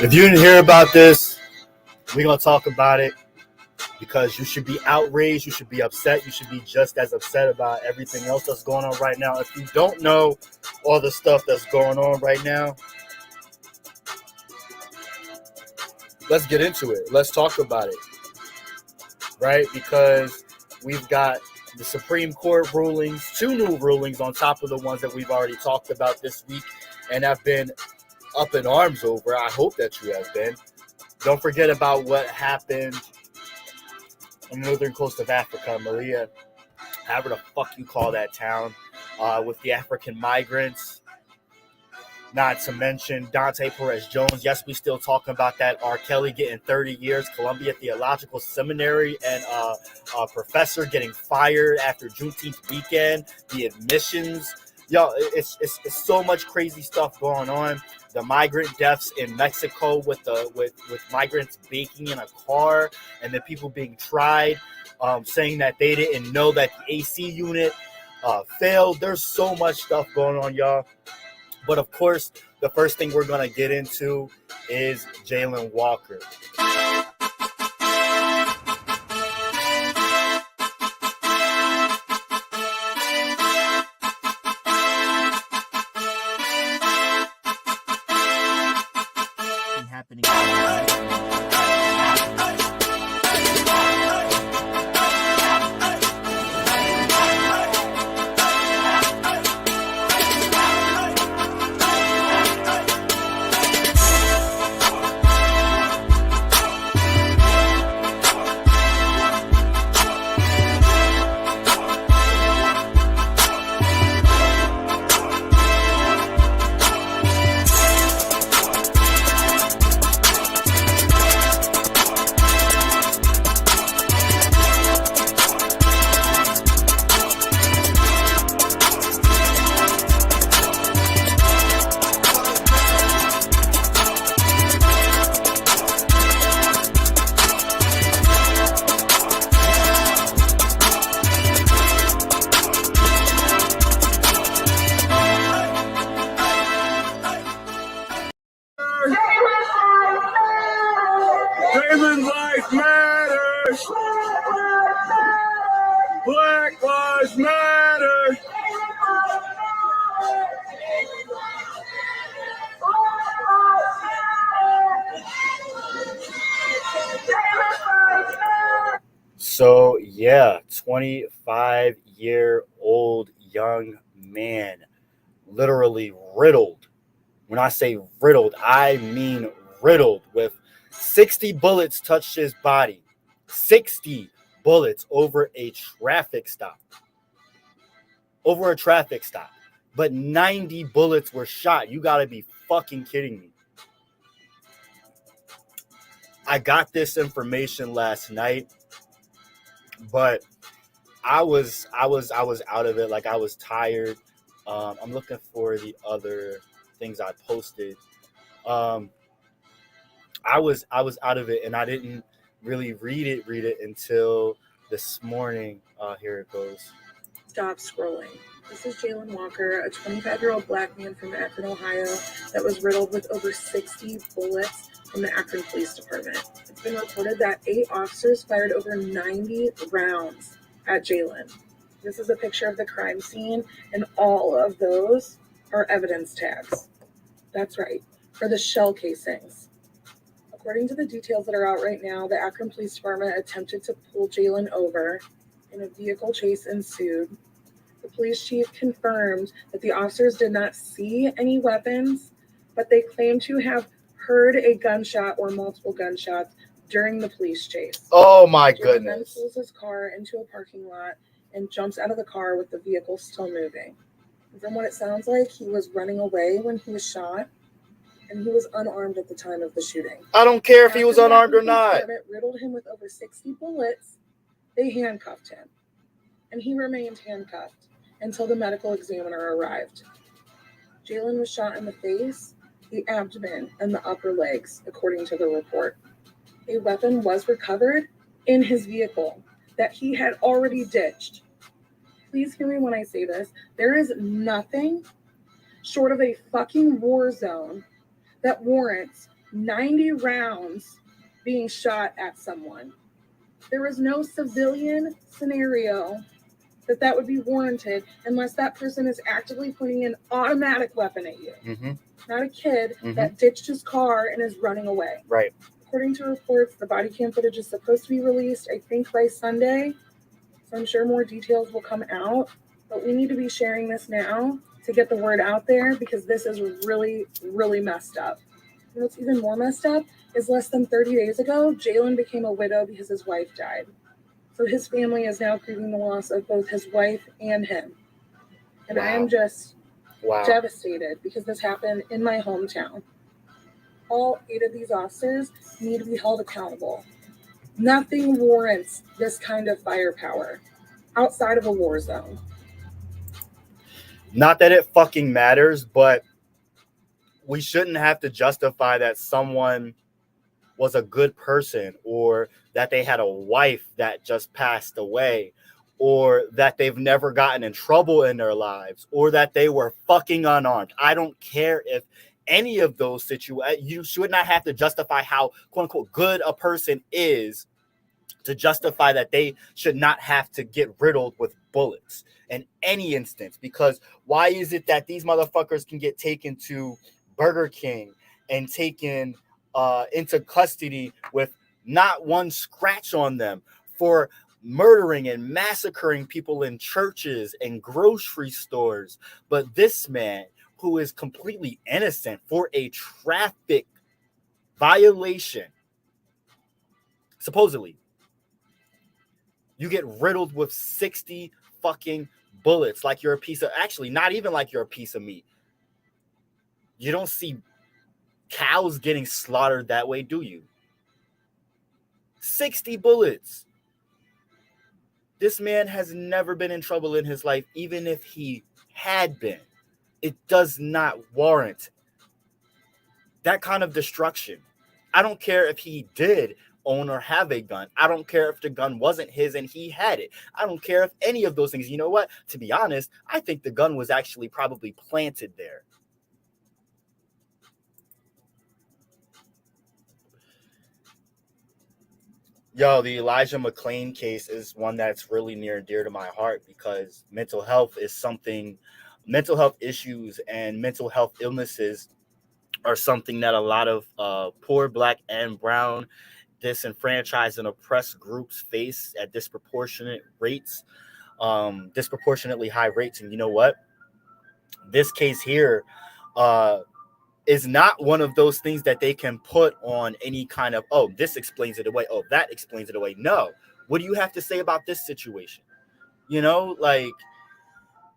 If you didn't hear about this, we're going to talk about it because you should be outraged. You should be upset. You should be just as upset about everything else that's going on right now. If you don't know all the stuff that's going on right now, let's get into it. Let's talk about it, right? Because we've got the Supreme Court rulings, 2 new rulings on top of the ones that we've already talked about this week and have been up in arms over. I hope that you have been. Don't forget about what happened on the northern coast of Africa, Malia, however the fuck you call that town, with the African migrants. Not to mention Dante Perez-Jones. Yes, we still talking about that. Rkelly getting 30 years. Columbia Theological Seminary and a professor getting fired after Juneteenth weekend. The admissions. Yo, it's so much crazy stuff going on. The migrant deaths in Mexico with migrants baking in a car and the people being tried, saying that they didn't know that the AC unit failed. There's so much stuff going on, y'all. But of course, the first thing we're going to get into is Jayland Walker. Happening. Jayland's life matters. Black lives matter. So, yeah, 25-year-old young man, literally riddled. When I say riddled, I mean riddled with 60 bullets touched his body. 60 bullets over a traffic stop. But 90 bullets were shot. You gotta be fucking kidding me. I got this information last night, but I was out of it. Like, I was tired. I'm looking for the other things I posted. I was out of it, and I didn't really read it until this morning. Here it goes. Stop scrolling. This is Jayland Walker, a 25-year-old black man from Akron, Ohio, that was riddled with over 60 bullets from the Akron Police Department. It's been reported that 8 officers fired over 90 rounds at Jayland. This is a picture of the crime scene, and all of those are evidence tags. That's right, for the shell casings. According to the details that are out right now, the Akron Police Department attempted to pull Jayland over, and a vehicle chase ensued. The police chief confirmed that the officers did not see any weapons, but they claimed to have heard a gunshot or multiple gunshots during the police chase. Oh my Jayland goodness. then pulls his car into a parking lot and jumps out of the car with the vehicle still moving. And from what it sounds like, he was running away when he was shot, and he was unarmed at the time of the shooting. I don't care if he was unarmed or not. Riddled him with over 60 bullets. They handcuffed him, and he remained handcuffed until the medical examiner arrived. Jayland was shot in the face, the abdomen, and the upper legs, according to the report. A weapon was recovered in his vehicle that he had already ditched. Please hear me when I say this. There is nothing short of a fucking war zone that warrants 90 rounds being shot at someone. There is no civilian scenario that would be warranted unless that person is actively pointing an automatic weapon at you. Mm-hmm. Not a kid Mm-hmm. that ditched his car and is running away. Right. According to reports, the body cam footage is supposed to be released, I think, by Sunday. So I'm sure more details will come out. But we need to be sharing this now to get the word out there because this is really, really messed up. And what's even more messed up is less than 30 days ago, Jayland became a widow because his wife died. So his family is now grieving the loss of both his wife and him. And Wow. I am just Wow. devastated because this happened in my hometown. All 8 of these officers need to be held accountable. Nothing warrants this kind of firepower outside of a war zone. Not that it fucking matters, but we shouldn't have to justify that someone was a good person or that they had a wife that just passed away or that they've never gotten in trouble in their lives or that they were fucking unarmed. I don't care if any of those situations, you should not have to justify how quote unquote good a person is to justify that they should not have to get riddled with bullets in any instance. Because why is it that these motherfuckers can get taken to Burger King and taken into custody with not one scratch on them for murdering and massacring people in churches and grocery stores? But this man, who is completely innocent for a traffic violation, supposedly, you get riddled with 60 fucking bullets like you're a piece of, actually, not even like you're a piece of meat. You don't see cows getting slaughtered that way, do you? 60 bullets. This man has never been in trouble in his life, even if he had been. It does not warrant that kind of destruction. I don't care if he did own or have a gun. I don't care if the gun wasn't his and he had it. I don't care if any of those things. You know what? To be honest, I think the gun was actually probably planted there. Yo, the Elijah McClain case is one that's really near and dear to my heart because mental health issues and mental health illnesses are something that a lot of poor Black and brown disenfranchised and oppressed groups face at disproportionately high rates. And you know what? This case here is not one of those things that they can put on any kind of, oh, this explains it away, oh, that explains it away. No. What do you have to say about this situation? You know, like,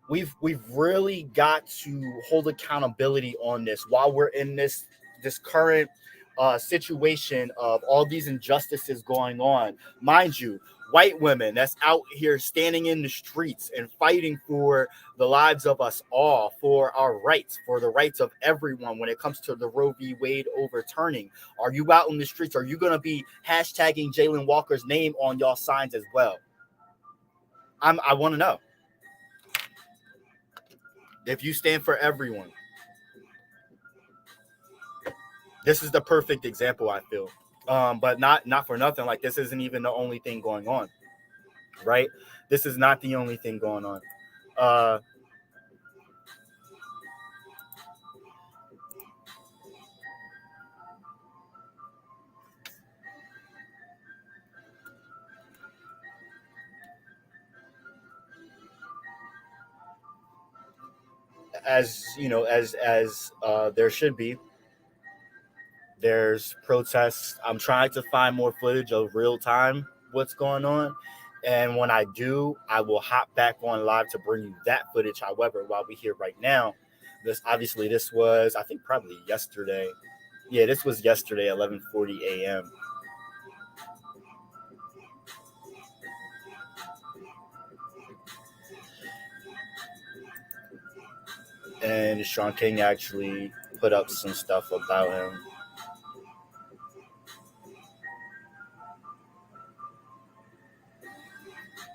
we've really got to hold accountability on this while we're in this current situation of all these injustices going on. Mind you, white women that's out here standing in the streets and fighting for the lives of us all, for our rights, for the rights of everyone when it comes to the Roe v. Wade overturning. Are you out in the streets? Are you going to be hashtagging Jayland Walker's name on y'all signs as well? I want to know. If you stand for everyone. This is the perfect example, I feel. But not for nothing. Like, this isn't even the only thing going on, right? This is not the only thing going on. As you know, as there should be. There's protests. I'm trying to find more footage of real time what's going on. And when I do, I will hop back on live to bring you that footage. However, while we're here right now, this was, I think, probably yesterday. Yeah, this was yesterday, 11:40 a.m. And Sean King actually put up some stuff about him.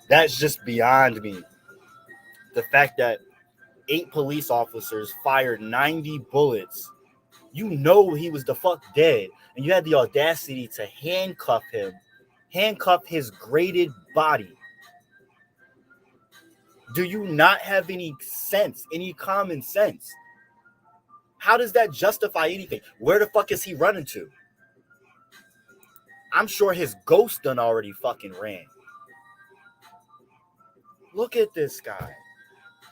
That's just beyond me. The fact that 8 police officers fired 90 bullets You know he was the fuck dead, and you had the audacity to handcuff his graded body. Do you not have any sense, any common sense? How does that justify anything? Where the fuck is he running to? I'm sure his ghost done already fucking ran. Look at this guy.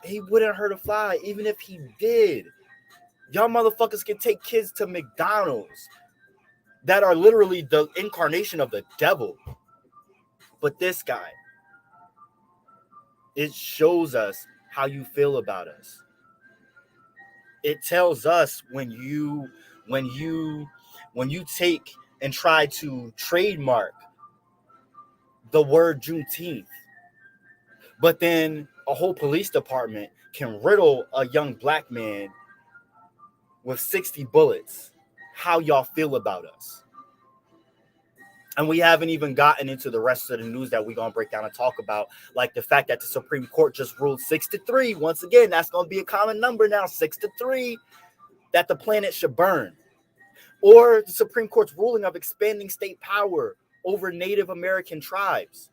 He wouldn't hurt a fly, even if he did. Y'all motherfuckers can take kids to McDonald's that are literally the incarnation of the devil. But this guy, it shows us how you feel about us. It tells us when you take and try to trademark the word Juneteenth, but then a whole police department can riddle a young black man with 60 bullets. How y'all feel about us? And we haven't even gotten into the rest of the news that we're going to break down and talk about, like the fact that the Supreme Court just ruled 6-3. Once again, that's going to be a common number now, 6-3, that the planet should burn. Or the Supreme Court's ruling of expanding state power over Native American tribes.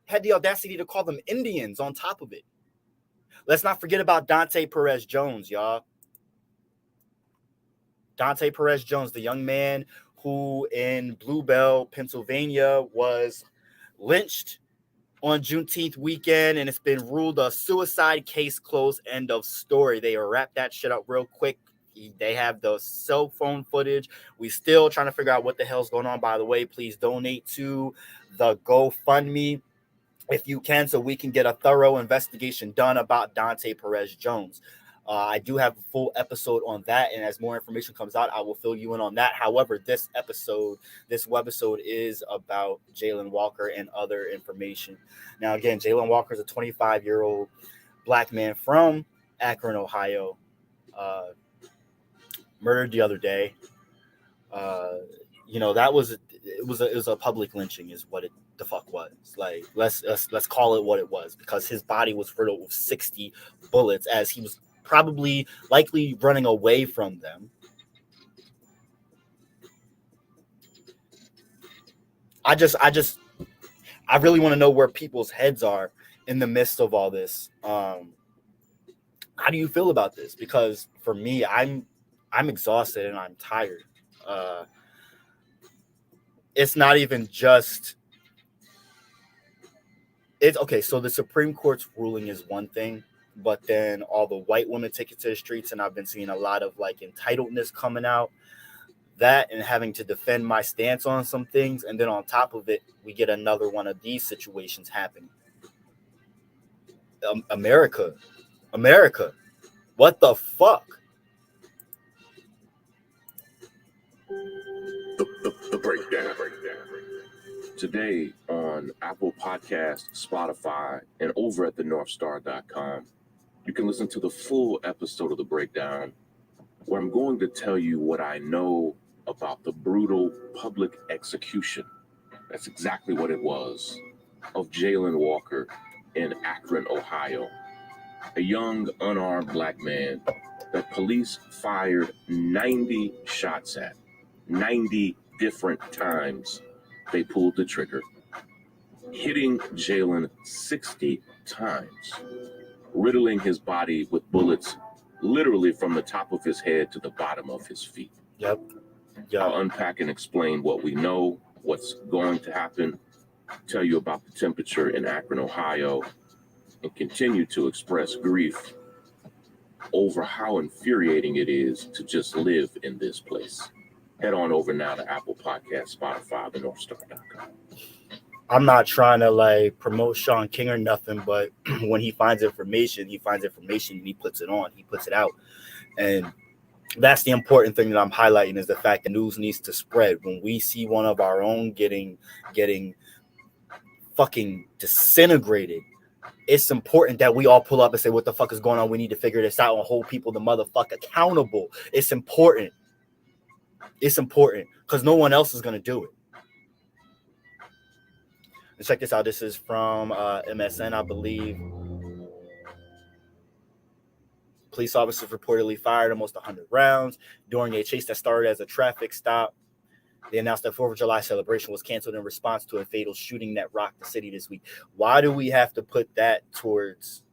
Had the audacity to call them Indians on top of it. Let's not forget about Dante Perez Jones, y'all. Dante Perez Jones, the young man who in Bluebell, Pennsylvania, was lynched on Juneteenth weekend, and it's been ruled a suicide case closed, end of story. They wrapped that shit up real quick. They have the cell phone footage. We still trying to figure out what the hell's going on. By the way, please donate to the GoFundMe if you can, so we can get a thorough investigation done about Dante Perez Jones. I do have a full episode on that, and as more information comes out, I will fill you in on that. However, this webisode is about Jayland Walker and other information. Now, again, Jayland Walker is a 25-year-old black man from Akron, Ohio, murdered the other day. That was a public lynching, is what it the fuck was. Like, let's call it what it was, because his body was riddled with 60 bullets as he was probably likely running away from them. I really want to know where people's heads are in the midst of all this. How do you feel about this? Because for me, I'm exhausted and I'm tired. It's not even just it's okay. So the Supreme Court's ruling is one thing, but then all the white women take it to the streets, and I've been seeing a lot of like entitledness coming out. That and having to defend my stance on some things, and then on top of it, we get another one of these situations happening. America, what the fuck? The breakdown. Today on Apple Podcasts, Spotify, and over at thenorthstar.com, you can listen to the full episode of The Breakdown, where I'm going to tell you what I know about the brutal public execution. That's exactly what it was, of Jayland Walker in Akron, Ohio. A young, unarmed black man that police fired 90 shots at. 90 different times they pulled the trigger, hitting Jayland 60 times, riddling his body with bullets literally from the top of his head to the bottom of his feet. Yep. I'll unpack and explain what we know, what's going to happen, tell you about the temperature in Akron, Ohio, and continue to express grief over how infuriating it is to just live in this place. Head on over now to Apple Podcasts, Spotify, thenorthstar.com. I'm not trying to like promote Sean King or nothing, but when he finds information and he puts it on, he puts it out. And that's the important thing that I'm highlighting, is the fact that news needs to spread. When we see one of our own getting fucking disintegrated, it's important that we all pull up and say, what the fuck is going on? We need to figure this out and hold people the motherfucker accountable. It's important. It's important because no one else is going to do it. Let's check this out. This is from MSN, I believe. Police officers reportedly fired almost 100 rounds during a chase that started as a traffic stop. They announced that 4th of July celebration was canceled in response to a fatal shooting that rocked the city this week. Why do we have to put that towards?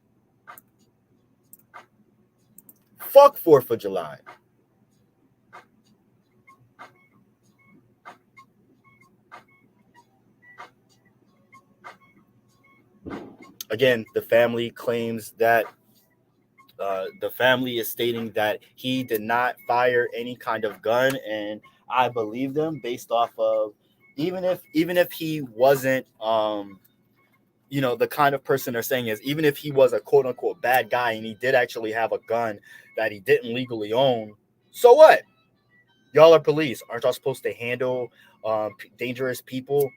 Fuck 4th of July. Again, the family claims that the family is stating that he did not fire any kind of gun, and I believe them based off of even if he wasn't the kind of person they're saying is, even if he was a quote unquote bad guy and he did actually have a gun that he didn't legally own, so what? Y'all are police. Aren't y'all supposed to handle dangerous people?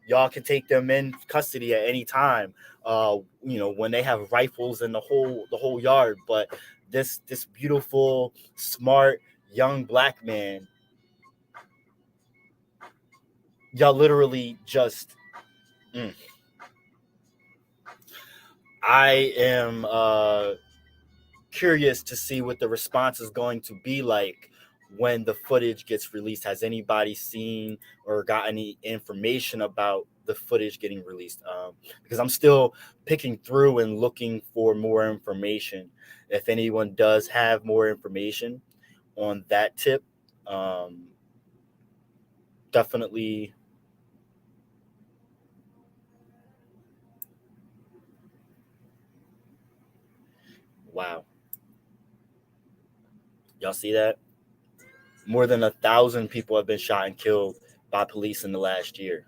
Y'all can take them in custody at any time, when they have rifles in the whole yard. But this beautiful, smart, young black man, y'all literally just. I am curious to see what the response is going to be like when the footage gets released. Has anybody seen or got any information about the footage getting released? Because I'm still picking through and looking for more information. If anyone does have more information on that tip, definitely. Wow. Y'all see that? More than 1,000 people have been shot and killed by police in the last year.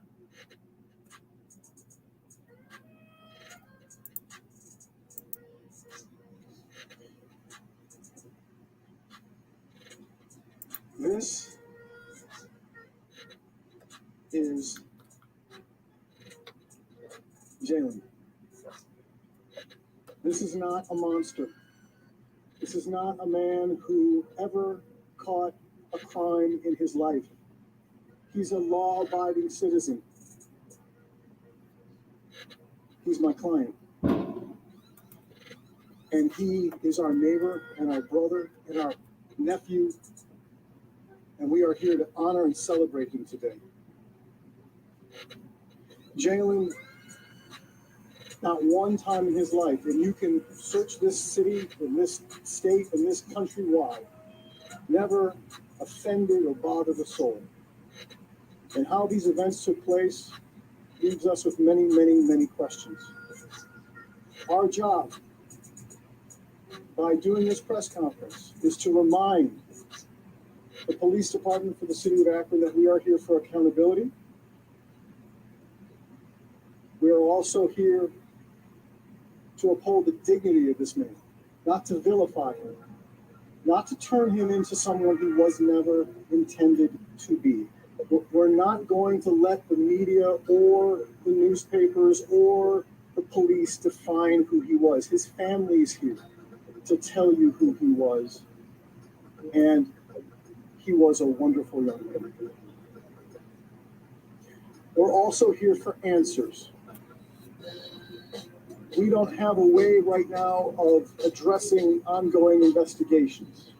This is Jayland. This is not a monster. This is not a man who ever caught a crime in his life. He's a law-abiding citizen. He's my client. And he is our neighbor and our brother and our nephew. And we are here to honor and celebrate him today. Jayland, not one time in his life, and you can search this city and this state and this country wide, never offended or bothered a soul. And how these events took place leaves us with many, many, many questions. Our job, by doing this press conference, is to remind the police department for the city of Akron that we are here for accountability. We are also here to uphold the dignity of this man, not to vilify him, not to turn him into someone he was never intended to be. We're not going to let the media or the newspapers or the police define who he was. His family is here to tell you who he was. And he was a wonderful young man. We're also here for answers. We don't have a way right now of addressing ongoing investigations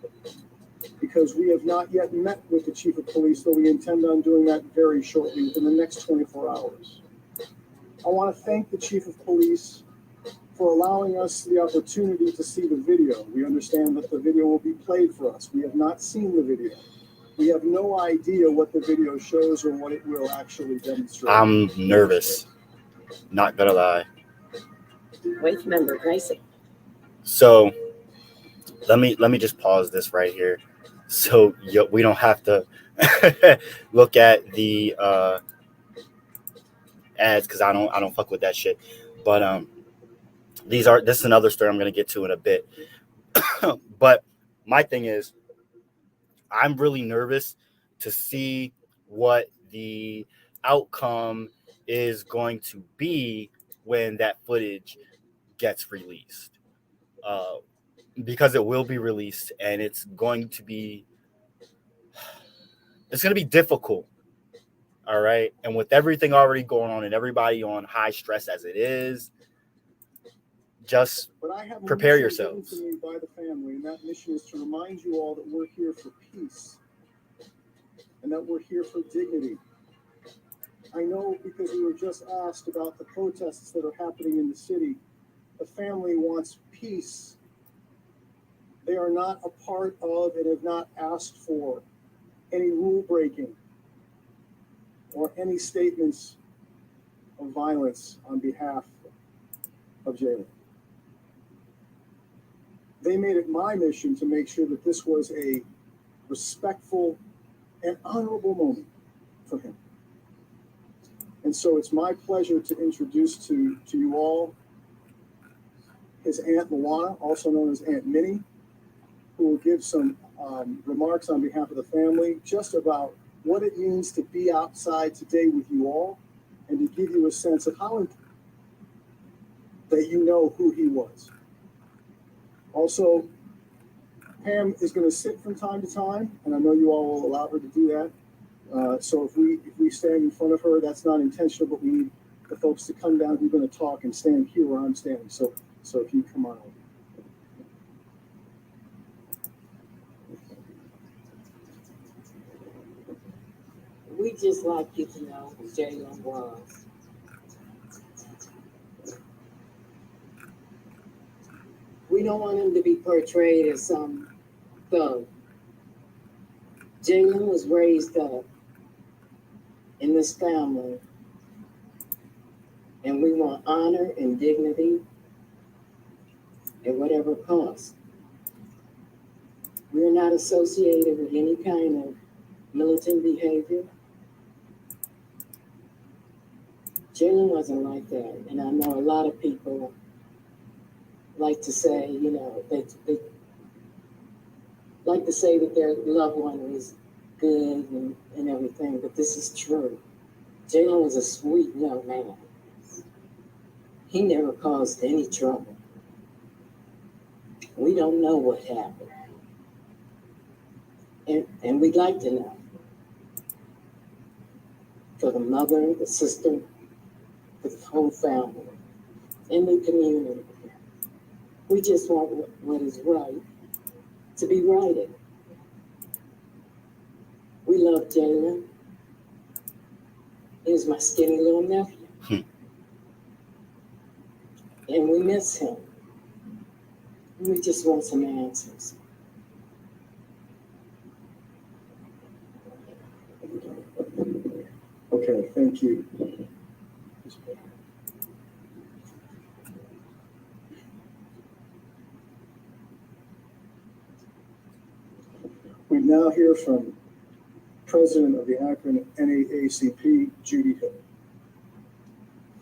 because we have not yet met with the chief of police, though we intend on doing that very shortly, within the next 24 hours. I want to thank the chief of police for allowing us the opportunity to see the video. We understand that the video will be played for us. We have not seen the video. We have no idea what the video shows or what it will actually demonstrate. I'm nervous. Not gonna lie. Wait, member Gracie. So let me just pause this right here, so we don't have to look at the ads because I don't fuck with that shit. But this is another story I'm gonna get to in a bit. But my thing is, I'm really nervous to see what the outcome is going to be when that footage gets released, because it will be released and it's going to be difficult. All right. And with everything already going on and everybody on high stress as it is, just But I have a prepare mission yourselves. given to me by the family, and that mission is to remind you all that we're here for peace and that we're here for dignity. I know because we were just asked about the protests that are happening in the city. The family wants peace. They are not a part of and have not asked for any rule breaking or any statements of violence on behalf of Jayland. They made it my mission to make sure that this was a respectful and honorable moment for him. And so it's my pleasure to introduce to you all his Aunt Luana, also known as Aunt Minnie, who will give some remarks on behalf of the family just about what it means to be outside today with you all and to give you a sense of how that you know who he was. Also, Pam is going to sit from time to time, and I know you all will allow her to do that. So if we stand in front of her, that's not intentional, but we need the folks to come down who are going to talk and stand here where I'm standing. So if you come on over. We just like you to know who Jayland was. We don't want him to be portrayed as some thug. Jayland was raised up in this family, and we want honor and dignity at whatever cost. We're not associated with any kind of militant behavior. Jayland wasn't like that, and I know a lot of people like to say, you know, they like to say that their loved one was good and everything, but this is true. Jayland was a sweet young man. He never caused any trouble. We don't know what happened. And we'd like to know. For the mother, the sister, the whole family, and the community. We just want what is right to be righted. We love Jayland. He was my skinny little nephew. And we miss him. We just want some answers. Okay, thank you. We now hear from President of the Akron NAACP, Judy Hill.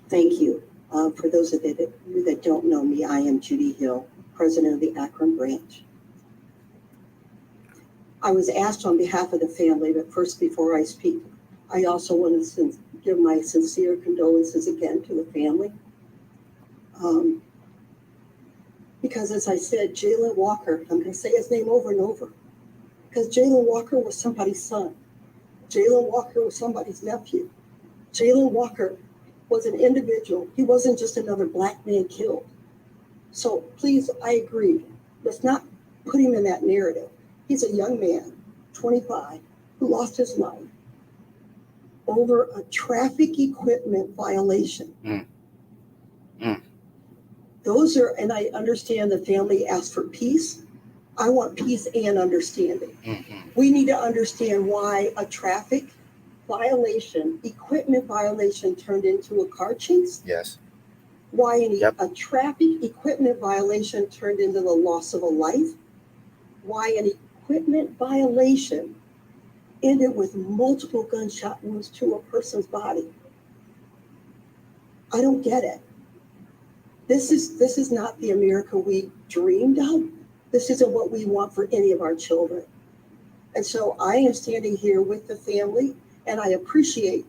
Thank you. For those of you that don't know me, I am Judy Hill, President of the Akron branch. I was asked on behalf of the family, but first, before I speak, I also want to give my sincere condolences again to the family. Because as I said, Jayland Walker, I'm going to say his name over and over, because Jayland Walker was somebody's son. Jayland Walker was somebody's nephew. Jayland Walker was an individual. He wasn't just another black man killed. So please, I agree. Let's not put him in that narrative. He's a young man, 25, who lost his life over a traffic equipment violation. Those are, and I understand the family asked for peace. I want peace and understanding. We need to understand why a traffic violation, equipment violation turned into a car chase. Yes. Why a traffic equipment violation turned into the loss of a life. Why an equipment violation ended with multiple gunshot wounds to a person's body. I don't get it. This is not the America we dreamed of. This isn't what we want for any of our children. And so I am standing here with the family, and I appreciate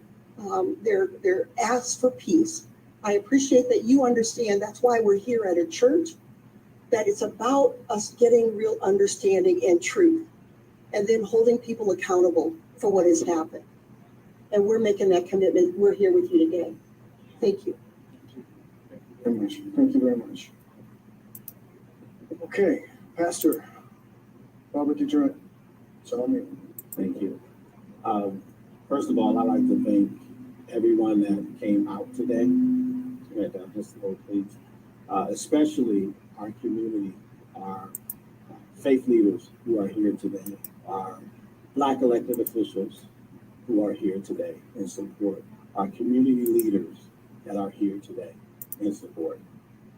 their ask for peace. I appreciate that you understand that's why we're here at a church, that it's about us getting real understanding and truth, and then holding people accountable for what has happened. And we're making that commitment. We're here with you today. Thank you. Thank you very much. Okay, Pastor Robert DeJoy, it's on you. Thank you. First of all, I'd like to thank everyone that came out today. Just a little, please. Especially our community, our faith leaders who are here today, our Black elected officials who are here today in support, our community leaders that are here today in support.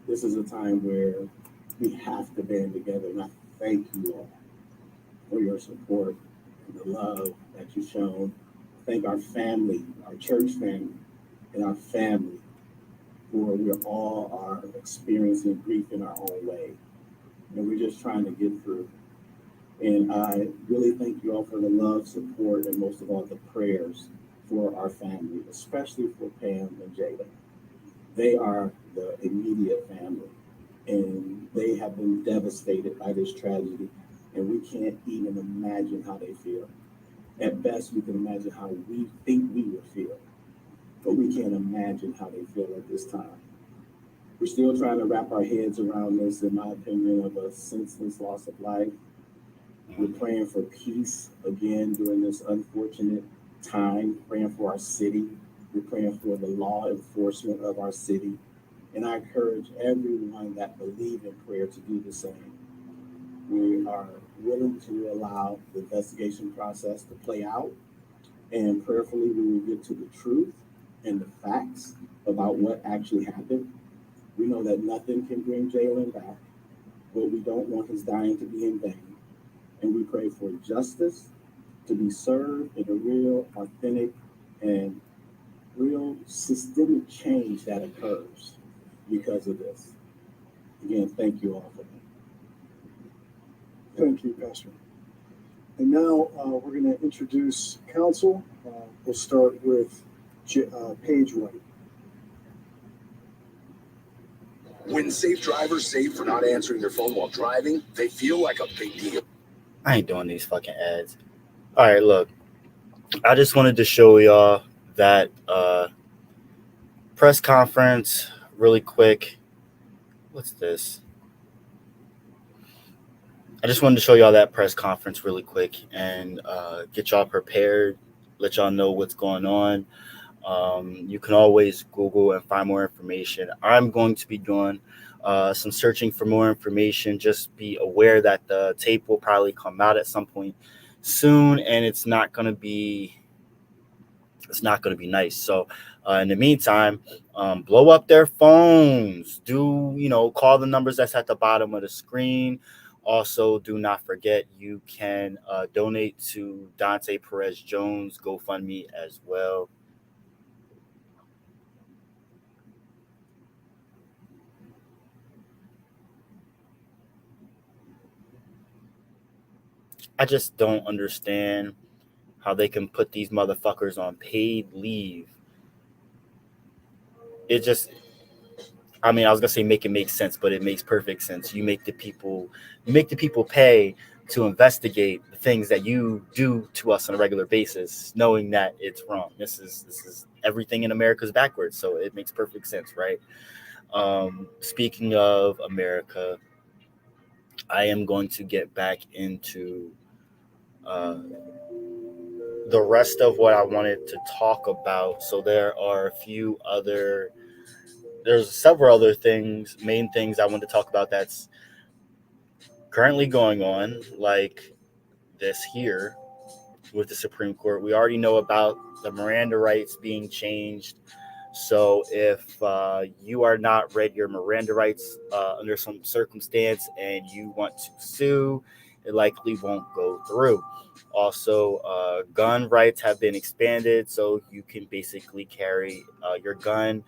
This is a time where we have to band together, and I thank you all for your support and the love that you've shown. Thank our family, our church family, and our family, where we all are experiencing grief in our own way. And we're just trying to get through. And I really thank you all for the love, support, and most of all, the prayers for our family, especially for Pam and Jayland. They are the immediate family, and they have been devastated by this tragedy, and we can't even imagine how they feel. At best, we can imagine how we think we would feel, but we can't imagine how they feel at this time. We're still trying to wrap our heads around this, in my opinion, of a senseless loss of life. We're praying for peace again during this unfortunate time, praying for our city. We're praying for the law enforcement of our city. And I encourage everyone that believes in prayer to do the same. We are willing to allow the investigation process to play out, and prayerfully we will get to the truth and the facts about what actually happened. We know that nothing can bring Jayland back, but we don't want his dying to be in vain. And we pray for justice to be served in a real, authentic, and real systemic change that occurs because of this. Again, thank you all for that. Thank you, Pastor. And now we're going to introduce council. We'll start with Paige White. When safe drivers say for not answering their phone while driving, they feel like a big deal. I ain't doing these fucking ads. All right, look. I just wanted to show y'all that press conference really quick. What's this? I just wanted to show y'all that press conference really quick and get y'all prepared, let y'all know what's going on. You can always Google and find more information. I'm going to be doing some searching for more information. Just be aware that the tape will probably come out at some point soon, and it's not going to be nice. So in the meantime, blow up their phones. Call the numbers that's at the bottom of the screen. Also, do not forget you can donate to Dante Perez Jones GoFundMe as well. I just don't understand how they can put these motherfuckers on paid leave. I was gonna say make it make sense, but it makes perfect sense. You make the people pay to investigate the things that you do to us on a regular basis, knowing that it's wrong. This is everything in America's backwards, so it makes perfect sense, right? Speaking of America, I am going to get back into the rest of what I wanted to talk about. So there's several other main things I want to talk about that's currently going on, like this here with the Supreme Court. We already know about the Miranda rights being changed. So if you are not read your Miranda rights under some circumstance and you want to sue, it likely won't go through. Also, gun rights have been expanded, so you can basically carry your gun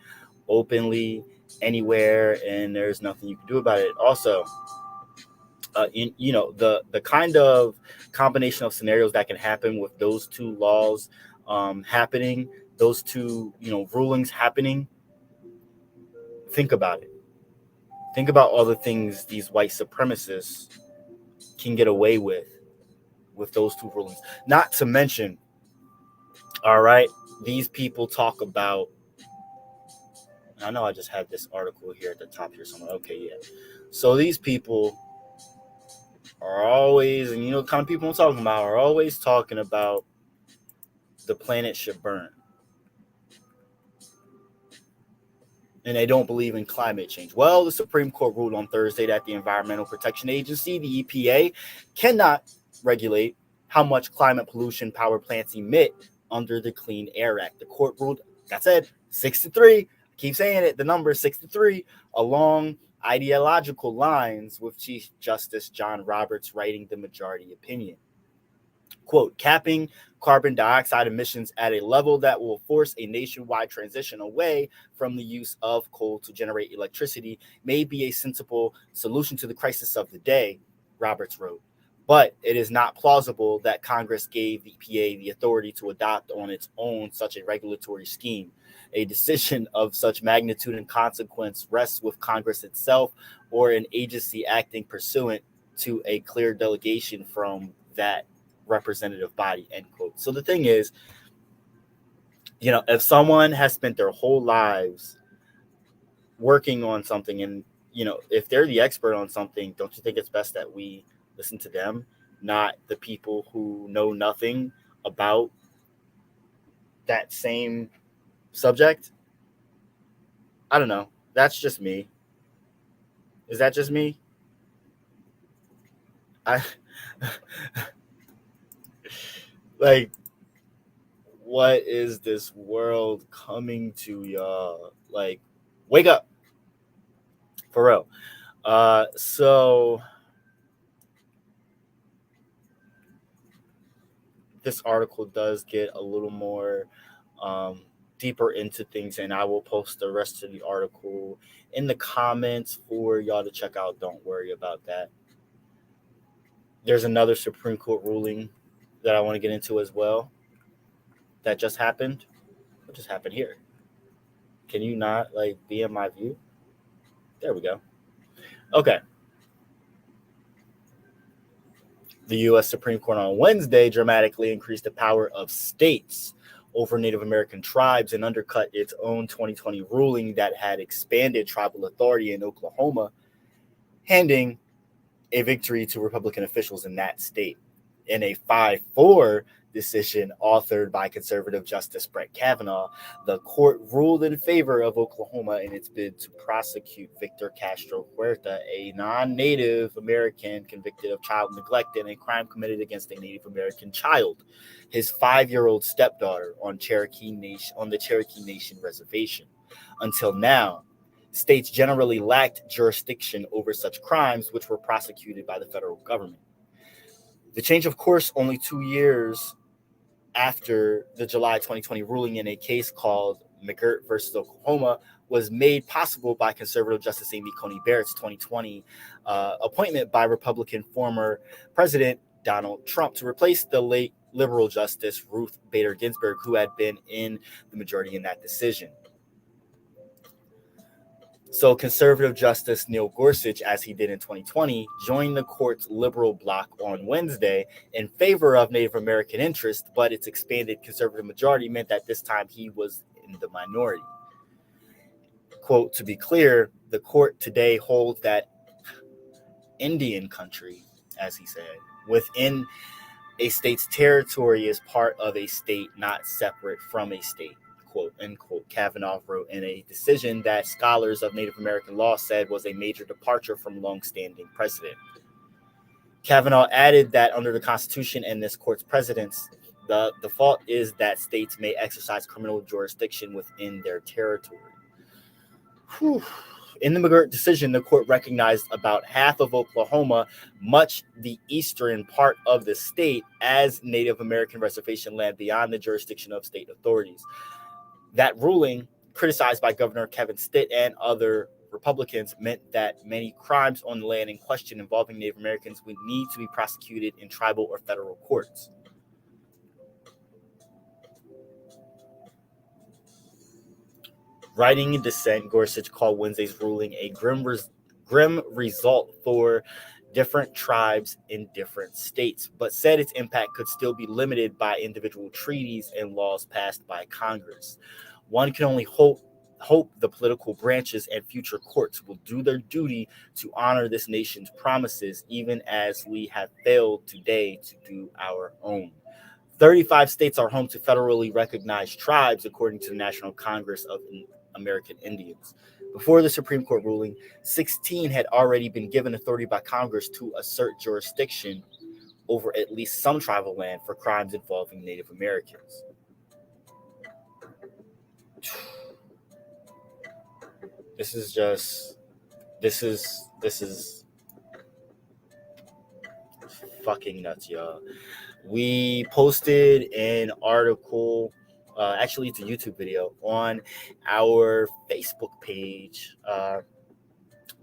openly anywhere, and there's nothing you can do about it. Also, the kind of combination of scenarios that can happen with those two laws happening, those two rulings happening. Think about it. Think about all the things these white supremacists can get away with those two rulings. Not to mention, all right, these people talk about, I know I just had this article here at the top here somewhere. Okay, yeah. So these people are always, and you know, the kind of people I'm talking about, are always talking about the planet should burn. And they don't believe in climate change. Well, the Supreme Court ruled on Thursday that the Environmental Protection Agency, the EPA, cannot regulate how much climate pollution power plants emit under the Clean Air Act. The court ruled, like I said, 6-3. I keep saying it, the number is 6-3, along ideological lines, with Chief Justice John Roberts writing the majority opinion. Quote, capping carbon dioxide emissions at a level that will force a nationwide transition away from the use of coal to generate electricity may be a sensible solution to the crisis of the day, Roberts wrote. But it is not plausible that Congress gave the EPA the authority to adopt on its own such a regulatory scheme. A decision of such magnitude and consequence rests with Congress itself or an agency acting pursuant to a clear delegation from that representative body, end quote. So the thing is, you know, if someone has spent their whole lives working on something, and, you know, if they're the expert on something, don't you think it's best that we listen to them, not the people who know nothing about that same subject? I don't know. That's just me. Is that just me? I like, what is this world coming to, y'all? Like, wake up. For real. So this article does get a little more deeper into things, and I will post the rest of the article in the comments for y'all to check out. Don't worry about that. There's another Supreme Court ruling that I want to get into as well that just happened. What just happened here? Can you not like be in my view? There we go. Okay. The U.S. Supreme Court on Wednesday dramatically increased the power of states over Native American tribes and undercut its own 2020 ruling that had expanded tribal authority in Oklahoma, handing a victory to Republican officials in that state. In a 5-4 decision authored by conservative Justice Brett Kavanaugh, the court ruled in favor of Oklahoma in its bid to prosecute Victor Castro Huerta, a non-Native American convicted of child neglect and a crime committed against a Native American child, his 5-year-old stepdaughter, on the Cherokee Nation reservation. Until now, states generally lacked jurisdiction over such crimes, which were prosecuted by the federal government. The change of course only 2 years after the July 2020 ruling in a case called Migrants versus Oklahoma was made possible by conservative Justice Amy Coney Barrett's 2020 appointment by Republican former President Donald Trump to replace the late liberal Justice Ruth Bader Ginsburg, who had been in the majority in that decision. So conservative Justice Neil Gorsuch, as he did in 2020, joined the court's liberal bloc on Wednesday in favor of Native American interests, but its expanded conservative majority meant that this time he was in the minority. Quote, to be clear, the court today holds that Indian country, as he said, within a state's territory is part of a state, not separate from a state. Quote, end quote, Kavanaugh wrote in a decision that scholars of Native American law said was a major departure from longstanding precedent. Kavanaugh added that under the Constitution and this court's precedents, the default is that states may exercise criminal jurisdiction within their territory. Whew. In the McGirt decision, the court recognized about half of Oklahoma, much the eastern part of the state, as Native American reservation land beyond the jurisdiction of state authorities. That ruling, criticized by Governor Kevin Stitt and other Republicans, meant that many crimes on the land in question involving Native Americans would need to be prosecuted in tribal or federal courts. Writing in dissent, Gorsuch called Wednesday's ruling a grim result for different tribes in different states, but said its impact could still be limited by individual treaties and laws passed by Congress. One can only hope hope the political branches and future courts will do their duty to honor this nation's promises, even as we have failed today to do our own. 35 states are home to federally recognized tribes, according to the National Congress of American Indians. Before the Supreme Court ruling, 16 had already been given authority by Congress to assert jurisdiction over at least some tribal land for crimes involving Native Americans. This is fucking nuts, y'all. We posted an article, actually it's a YouTube video, on our Facebook page, the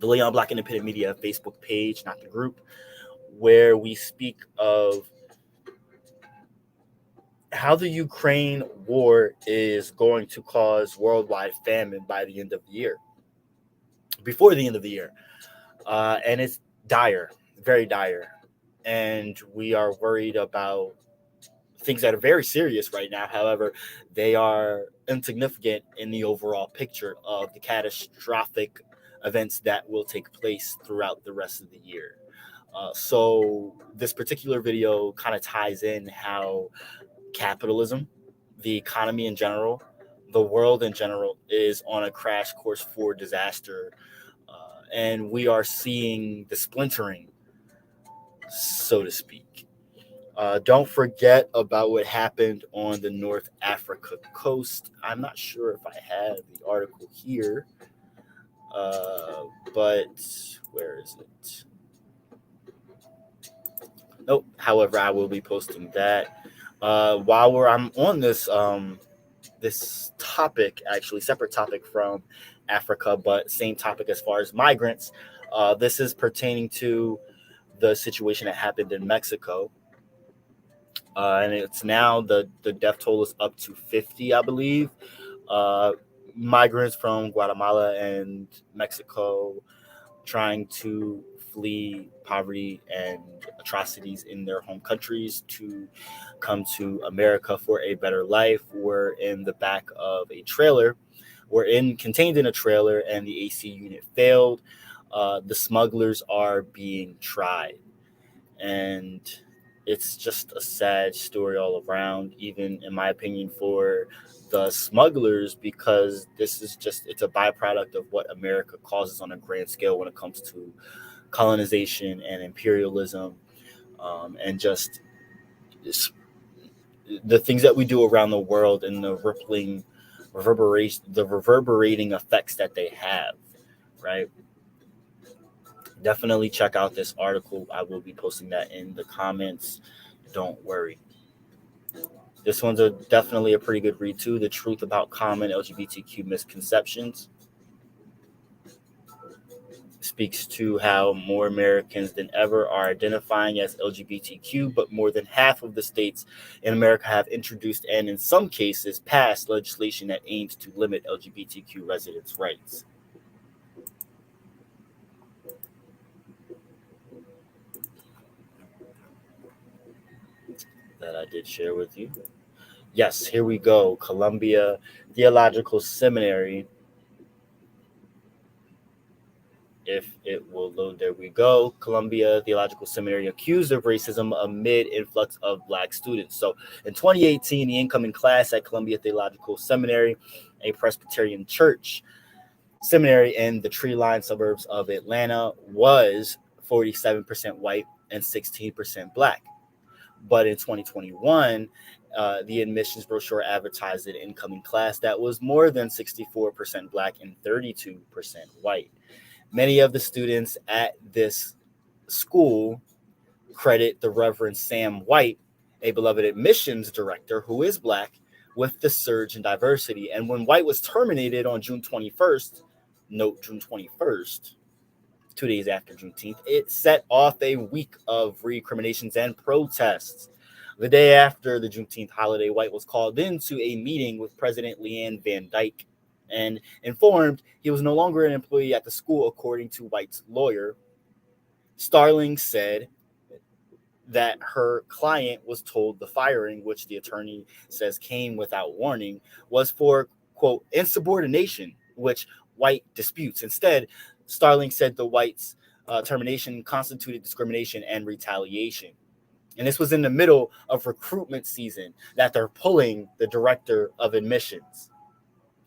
Leon Black Independent Media Facebook page, not the group, where we speak of how the Ukraine war is going to cause worldwide famine by the end of the year, before the end of the year. And it's dire, very dire. And we are worried about things that are very serious right now. However, they are insignificant in the overall picture of the catastrophic events that will take place throughout the rest of the year. So this particular video kind of ties in how capitalism, the economy in general, the world in general is on a crash course for disaster. And we are seeing the splintering, so to speak. Don't forget about what happened on the North Africa coast. I'm not sure if I have the article here, but where is it? Nope. However, I will be posting that. While I'm on this this topic, actually separate topic from Africa, but same topic as far as migrants. This is pertaining to the situation that happened in Mexico. And it's now the death toll is up to 50, I believe. Migrants from Guatemala and Mexico trying to flee poverty and atrocities in their home countries to come to America for a better life. Were in the back of a trailer, contained in a trailer, and the AC unit failed. The smugglers are being tried, and it's just a sad story all around, even in my opinion, for the smugglers, because it's a byproduct of what America causes on a grand scale when it comes to colonization and imperialism, and just the things that we do around the world and the reverberating effects that they have, right? Definitely check out this article. I will be posting that in the comments. Don't worry. This one's definitely a pretty good read too. The Truth About Common LGBTQ Misconceptions. Speaks to how more Americans than ever are identifying as LGBTQ, but more than half of the states in America have introduced and in some cases passed legislation that aims to limit LGBTQ residents' rights. That I did share with you. Yes, here we go. Columbia Theological Seminary. If it will load, there we go. Columbia Theological Seminary accused of racism amid influx of Black students. So in 2018, the incoming class at Columbia Theological Seminary, a Presbyterian church seminary in the tree-lined suburbs of Atlanta, was 47% white and 16% Black. But in 2021, the admissions brochure advertised an incoming class that was more than 64% Black and 32% white. Many of the students at this school credit the Reverend Sam White, a beloved admissions director who is Black, with the surge in diversity. And when White was terminated on June 21st, note June 21st, 2 days after Juneteenth, it set off a week of recriminations and protests. The day after the Juneteenth holiday, White was called into a meeting with President Leanne Van Dyke and informed he was no longer an employee at the school, according to White's lawyer. Starling said that her client was told the firing, which the attorney says came without warning, was for, quote, insubordination, which White disputes. Instead, Starling said the Whites' termination constituted discrimination and retaliation. And this was in the middle of recruitment season that they're pulling the director of admissions.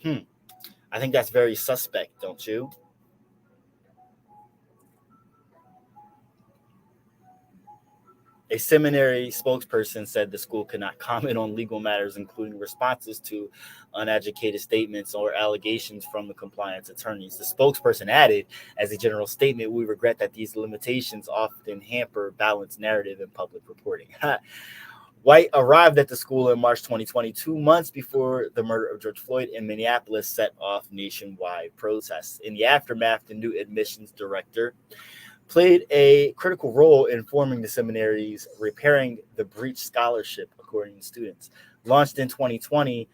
I think that's very suspect, don't you? A seminary spokesperson said the school could not comment on legal matters, including responses to uneducated statements or allegations from the compliance attorneys. The spokesperson added, as a general statement, we regret that these limitations often hamper balanced narrative and public reporting. White arrived at the school in March 2020, 2 months before the murder of George Floyd in Minneapolis set off nationwide protests. In the aftermath, the new admissions director played a critical role in forming the seminary's repairing the breach scholarship, according to students. Launched in 2020,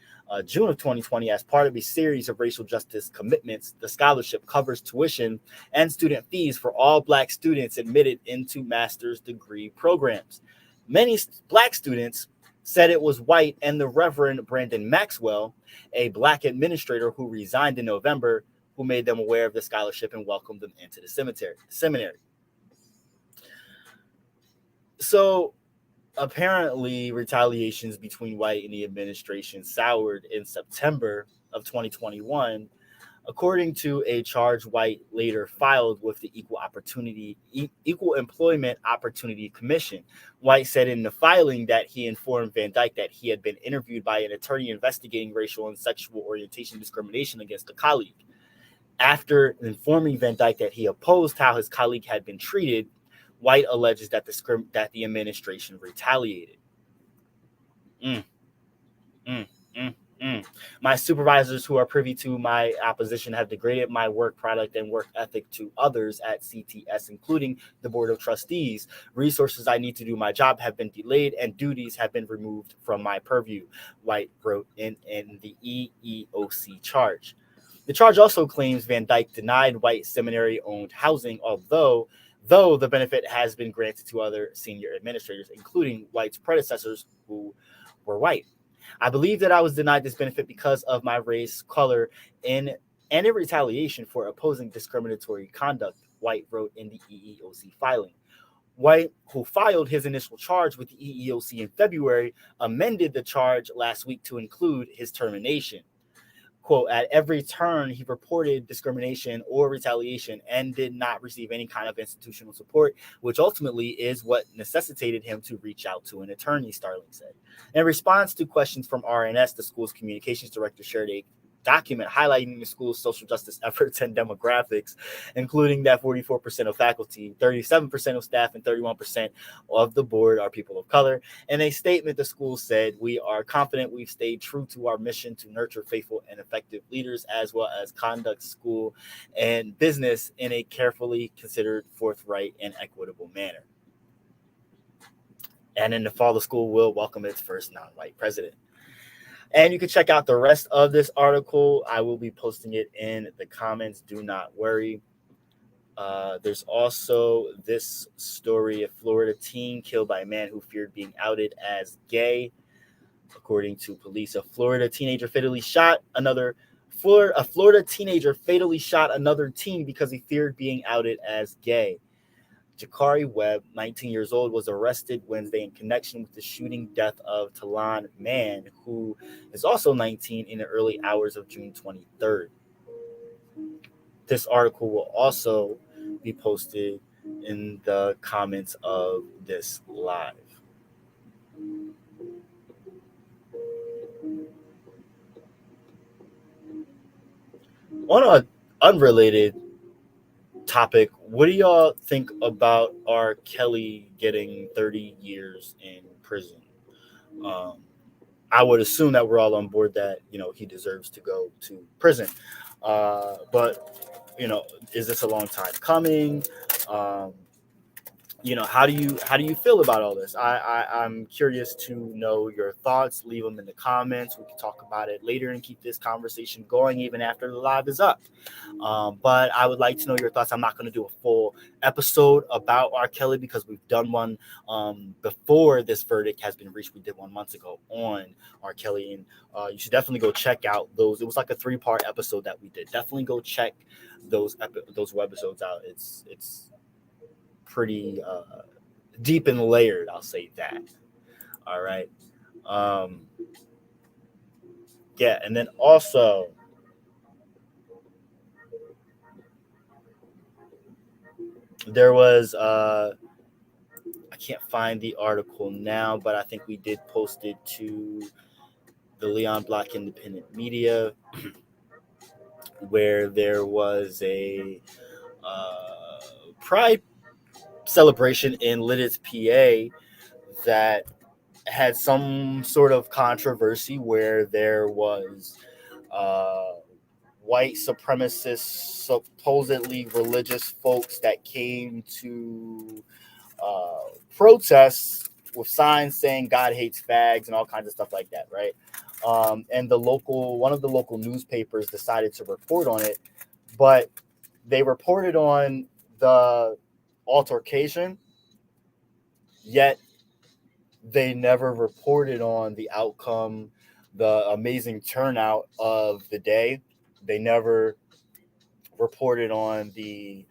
June of 2020, as part of a series of racial justice commitments, the scholarship covers tuition and student fees for all Black students admitted into master's degree programs. Many Black students said it was White and the Reverend Brandon Maxwell, a Black administrator who resigned in November, who made them aware of the scholarship and welcomed them into the seminary. So apparently retaliations between White and the administration soured in September of 2021. According to a charge White later filed with the Equal Employment Opportunity Commission, White said in the filing that he informed Van Dyke that he had been interviewed by an attorney investigating racial and sexual orientation discrimination against a colleague. After informing Van Dyke that he opposed how his colleague had been treated, White alleges that the administration retaliated. My supervisors who are privy to my opposition have degraded my work product and work ethic to others at CTS, including the board of trustees. Resources I need to do my job have been delayed and duties have been removed from my purview, White wrote in the EEOC charge. The charge also claims Van Dyke denied White seminary-owned housing, though the benefit has been granted to other senior administrators, including White's predecessors who were White. I believe that I was denied this benefit because of my race, color, and in retaliation for opposing discriminatory conduct, White wrote in the EEOC filing. White, who filed his initial charge with the EEOC in February, amended the charge last week to include his termination. Quote, at every turn, he reported discrimination or retaliation and did not receive any kind of institutional support, which ultimately is what necessitated him to reach out to an attorney, Starling said. In response to questions from RNS, the school's communications director shared a document highlighting the school's social justice efforts and demographics, including that 44% of faculty, 37% of staff, and 31% of the board are people of color. In a statement, the school said, we are confident we've stayed true to our mission to nurture faithful and effective leaders, as well as conduct school and business in a carefully considered, forthright, and equitable manner. And in the fall, the school will welcome its first non-white president. And you can check out the rest of this article. I will be posting it in the comments. Do not worry. There's also this story: a Florida teen killed by a man who feared being outed as gay. According to police, a Florida teenager fatally shot another teen because he feared being outed as gay. Jakari Webb, 19 years old, was arrested Wednesday in connection with the shooting death of Talon Mann, who is also 19, in the early hours of June 23rd. This article will also be posted in the comments of this live. On an unrelated topic, what do y'all think about Rkelly getting 30 years in prison? I would assume that we're all on board that, he deserves to go to prison. But, is this a long time coming? how do you feel about all this? I'm curious to know your thoughts. Leave them in the comments. We can talk about it later and keep this conversation going even after the live is up. But I would like to know your thoughts. I'm not going to do a full episode about R. Kelly because we've done one before this verdict has been reached. We did one months ago on R. Kelly, and you should definitely go check out those. It was like a 3-part episode that we did. Definitely go check those webisodes out. It's pretty deep and layered. I'll say that. All right. Yeah, and then also there was I can't find the article now, but I think we did post it to the Leon Block Independent Media, where there was a pride celebration in Lidditz, PA, that had some sort of controversy where there was white supremacist, supposedly religious folks that came to protests with signs saying God hates fags and all kinds of stuff like that, right? And one of the local newspapers decided to report on it, but they reported on the altercation, yet they never reported on the outcome, the amazing turnout of the day. They never reported on the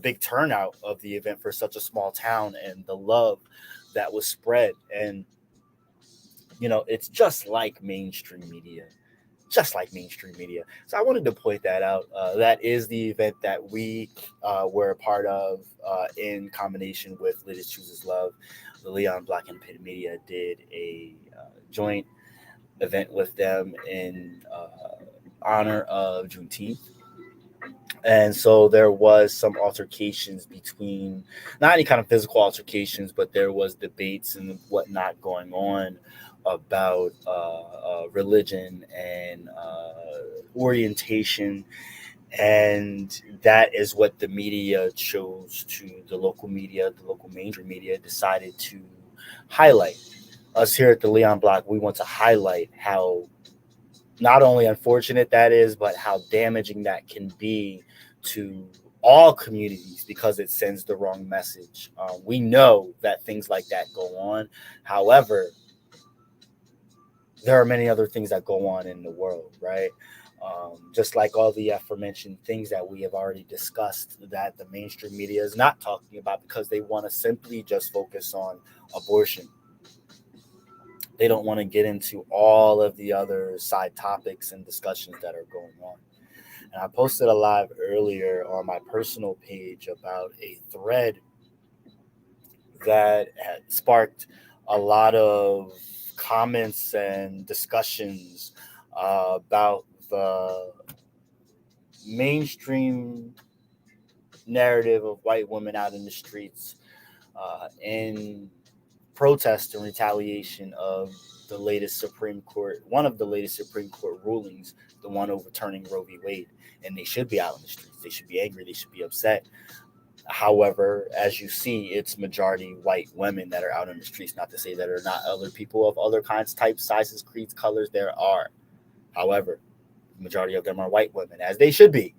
big turnout of the event for such a small town and the love that was spread. And it's just like mainstream media. So I wanted to point that out. That is the event that we were a part of in combination with Lidditz Chooses Love. The Leon Black Independent Media did a joint event with them in honor of Juneteenth. And so there was some altercations between, not any kind of physical altercations, but there was debates and whatnot going on about religion and orientation. And that is what the media chose to, the local mainstream media decided to highlight. Us here at the Leon Block, we want to highlight how not only unfortunate that is, but how damaging that can be to all communities because it sends the wrong message. We know that things like that go on. However, there are many other things that go on in the world, right? Just like all the aforementioned things that we have already discussed that the mainstream media is not talking about because they want to simply just focus on abortion. They don't want to get into all of the other side topics and discussions that are going on. And I posted a live earlier on my personal page about a thread that had sparked a lot of comments and discussions about the mainstream narrative of white women out in the streets in protest and retaliation of one of the latest Supreme Court rulings, the one overturning Roe v. Wade. And they should be out in the streets. They should be angry. They should be upset. However, as you see, it's majority white women that are out in the streets. Not to say that there are not other people of other kinds, types, sizes, creeds, colors. There are. However, the majority of them are white women, as they should be.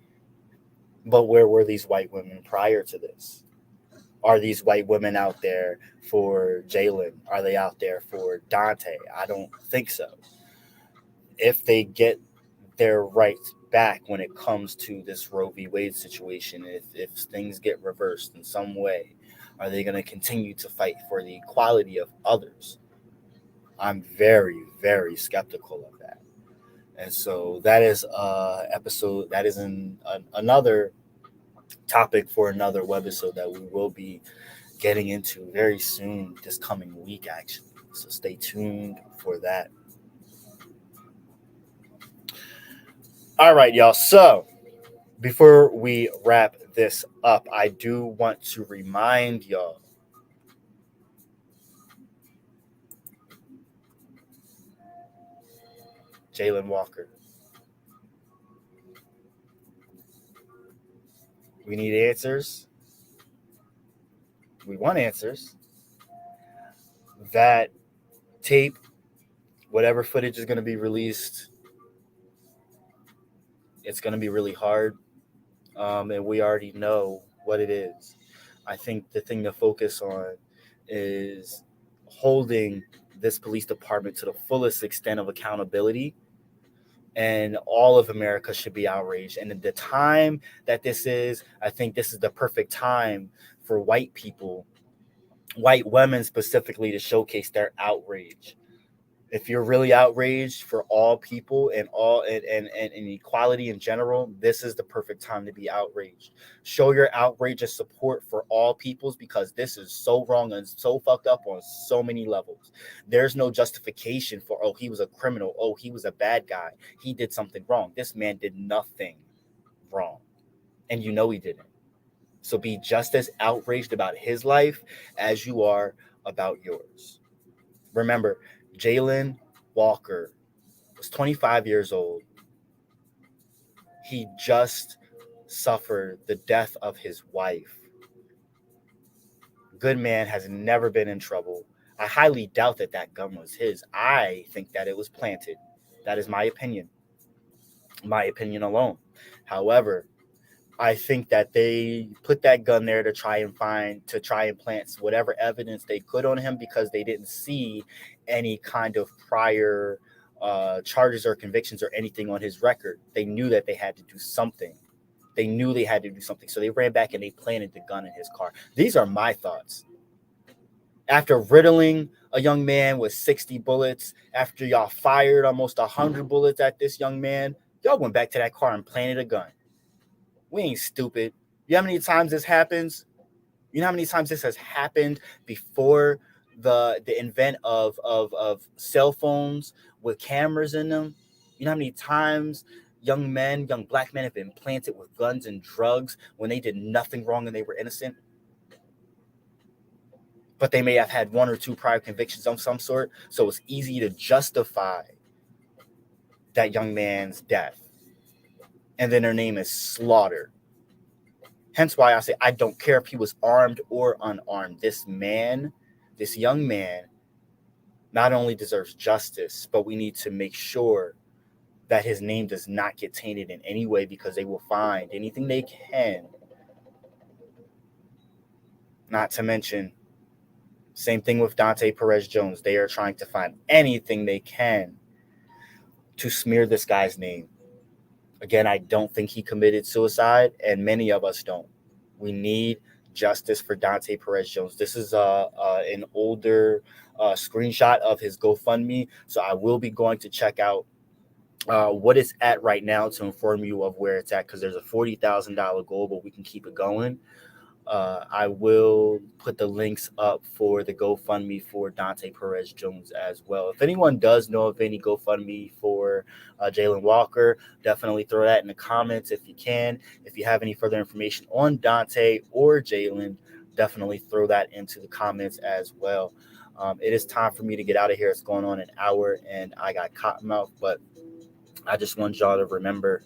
But where were these white women prior to this? Are these white women out there for Jayland? Are they out there for Dante? I don't think so. If they get their rights back when it comes to this Roe v. Wade situation, if things get reversed in some way, are they going to continue to fight for the equality of others? I'm very, very skeptical of that. And so that is episode, that is another topic for another webisode that we will be getting into very soon, this coming week, actually. So stay tuned for that. All right, y'all. So before we wrap this up, I do want to remind y'all Jayland Walker. We need answers. we want answers. That tape, whatever footage is going to be released, it's going to be really hard. And we already know what it is. I think the thing to focus on is holding this police department to the fullest extent of accountability. And all of America should be outraged. And at the time that this is, I think this is the perfect time for white people, white women specifically, to showcase their outrage. If you're really outraged for all people and all and equality in general, this is the perfect time to be outraged. Show your outrageous support for all peoples, because this is so wrong and so fucked up on so many levels. There's no justification for, oh, he was a criminal, oh, he was a bad guy, he did something wrong. This man did nothing wrong, and you know he didn't. So be just as outraged about his life as you are about yours. Remember, Jayland Walker was 25 years old. He just suffered the death of his wife. Good man has never been in trouble. I highly doubt that that gun was his. I think that it was planted. That is my opinion. My opinion alone. However, I think that they put that gun there to try and plant whatever evidence they could on him, because they didn't see any kind of prior charges or convictions or anything on his record. They knew that they had to do something. So they ran back and they planted the gun in his car. These are my thoughts. After riddling a young man with 60 bullets, after y'all fired almost 100 bullets at this young man, y'all went back to that car and planted a gun. We ain't stupid. You know how many times this happens? You know how many times this has happened before the invent of cell phones with cameras in them? You know how many times young black men have been planted with guns and drugs when they did nothing wrong and they were innocent? But they may have had one or two prior convictions of some sort, so it's easy to justify that young man's death. And then their name is slaughtered. Hence why I say I don't care if he was armed or unarmed. This young man, not only deserves justice, but we need to make sure that his name does not get tainted in any way, because they will find anything they can. Not to mention, same thing with Dante Perez Jones. They are trying to find anything they can to smear this guy's name. Again, I don't think he committed suicide, and many of us don't. We need justice for Dante Perez Jones. This is an older screenshot of his GoFundMe, so I will be going to check out what it's at right now to inform you of where it's at, because there's a $40,000 goal, but we can keep it going. I will put the links up for the GoFundMe for Dante Perez Jones as well. If anyone does know of any GoFundMe for Jayland Walker, definitely throw that in the comments if you can. If you have any further information on Dante or Jayland, definitely throw that into the comments as well. It is time for me to get out of here. It's going on an hour and I got cotton mouth, but I just want y'all to remember,